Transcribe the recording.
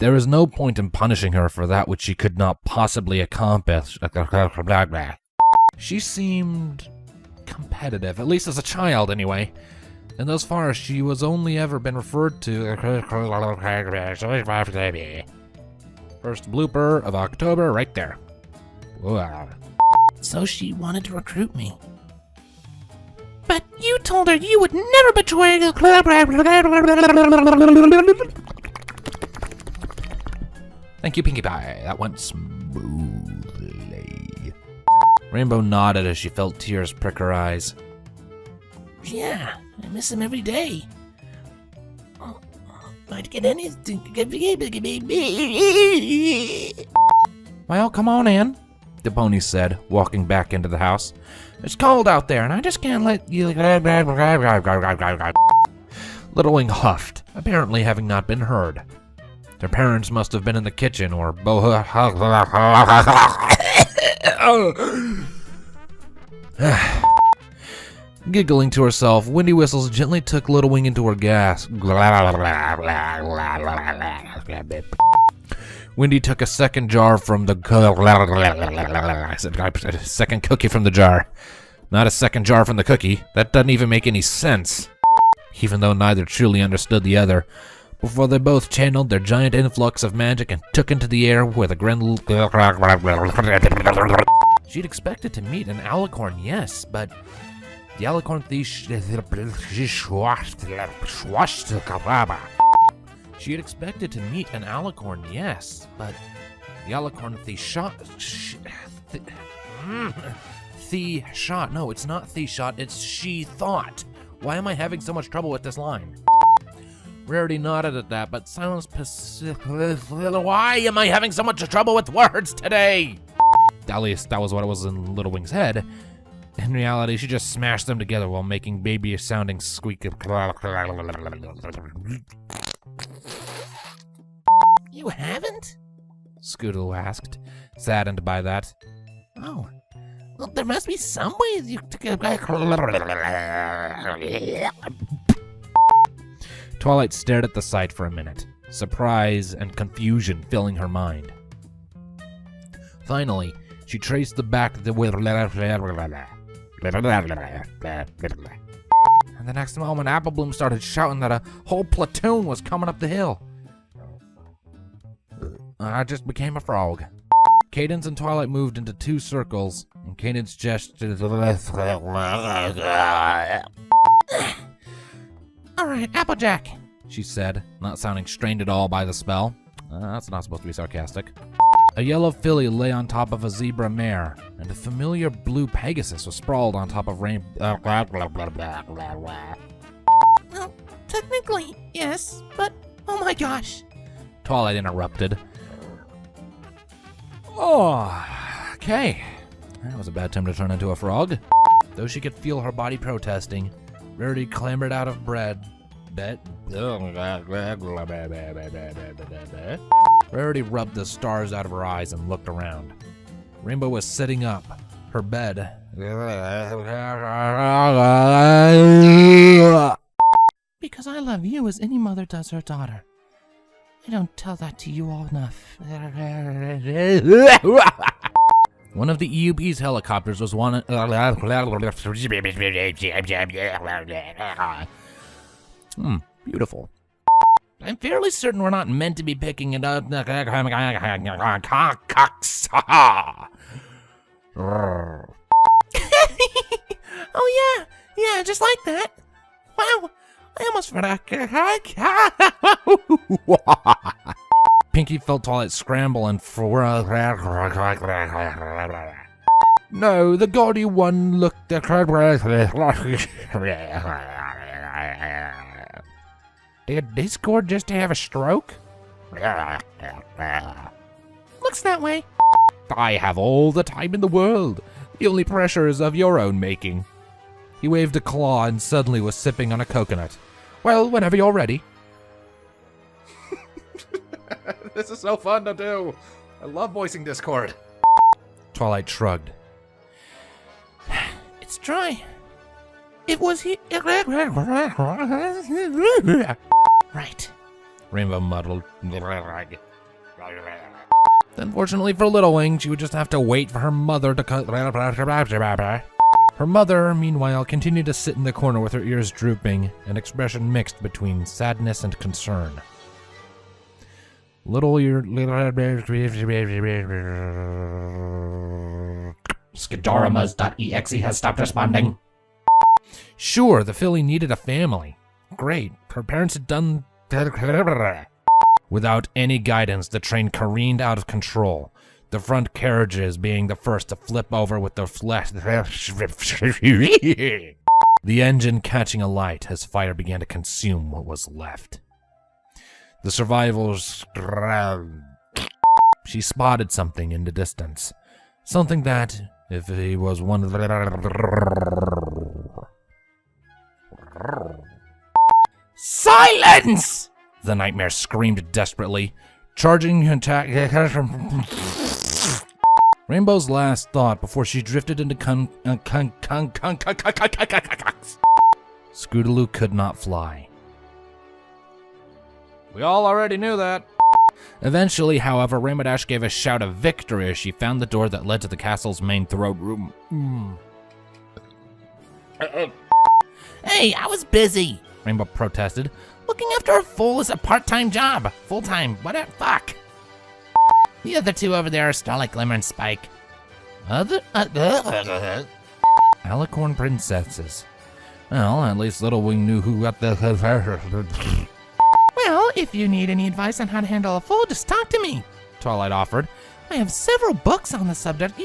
There is no point in punishing her for that which she could not possibly accomplish. She seemed competitive, at least as a child anyway. And thus far, she was only ever been referred to first blooper of October right there. So she wanted to recruit me. But you told her you would never betray the club. Thank you, Pinkie Pie. That went smoothly. Rainbow nodded as she felt tears prick her eyes. Yeah, I miss him every day. I'd get anything. Well, come on in, the pony said, walking back into the house. It's cold out there, and I just can't let you... Little Wing huffed, apparently having not been heard. Their parents must have been in the kitchen, or Giggling to herself, Windy Whistles gently took Little Wing into her gas. Windy took a second jar from the second cookie from the jar. Not a second jar from the cookie. That doesn't even make any sense. Even though neither truly understood the other, before they both channeled their giant influx of magic and took into the air with a grin. She'd expected to meet an alicorn, yes, but the alicorn thief. She had expected to meet an alicorn, yes, but the alicorn shot. No, it's not the shot, it's she thought. Why am I having so much trouble with this line? Rarity nodded at that, but silence Why am I having so much trouble with words today? At least that was what it was in Little Wing's head. In reality, she just smashed them together while making baby-sounding squeak. You haven't? Scoodle asked, saddened by that. Oh, well, there must be some ways you... Twilight stared at the sight for a minute, surprise and confusion filling her mind. Finally, she traced the back of the and the next moment, Apple Bloom started shouting that a whole platoon was coming up the hill. I just became a frog. Cadence and Twilight moved into two circles, and Cadence gestured. Alright, Applejack, she said, not sounding strained at all by the spell. That's not supposed to be sarcastic. A yellow filly lay on top of a zebra mare, and a familiar blue Pegasus was sprawled on top of Well, technically, yes, but oh my gosh. Twilight interrupted. Oh, okay. That was a bad time to turn into a frog. Though she could feel her body protesting, Rarity clambered out of bed. Rarity rubbed the stars out of her eyes and looked around. Rainbow was sitting up, her bed. Because I love you as any mother does her daughter. I don't tell that to you all enough. One of the EUP's helicopters was one. Beautiful. I'm fairly certain we're not meant to be picking it up. Oh yeah, just like that. Wow, I almost forgot. Pinkie felt Twilight scramble and No, the gaudy one looked. Did Discord just have a stroke? Looks that way. I have all the time in the world. The only pressure is of your own making. He waved a claw and suddenly was sipping on a coconut. Well, whenever you're ready. This is so fun to do. I love voicing Discord. Twilight shrugged. It's dry. It was here. Right. Rainbow muddled. Unfortunately for Little Wing, she would just have to wait for her mother to cut. Her mother, meanwhile, continued to sit in the corner with her ears drooping, an expression mixed between sadness and concern. Skijaramaz.exe has stopped responding. Sure, the filly needed a family. Great, her parents had done. Without any guidance, the train careened out of control, the front carriages being the first to flip over with the the engine catching alight as fire began to consume what was left. The survivors. She spotted something in the distance. Something that, if he was one of Silence! The nightmare screamed desperately, charging attack. Rainbow's last thought before she drifted into Scootaloo could not fly. We all already knew that. Eventually, however, Rainbow Dash gave a shout of victory as she found the door that led to the castle's main throne room. Hey, I was busy, Rainbow protested. looking after a foal is a part-time job. Full-time, what the fuck? The other two over there are Starlight, Glimmer, and Spike. Alicorn princesses. Well, at least Little Wing knew who got the. Well, if you need any advice on how to handle a foal, just talk to me, Twilight offered. I have several books on the subject.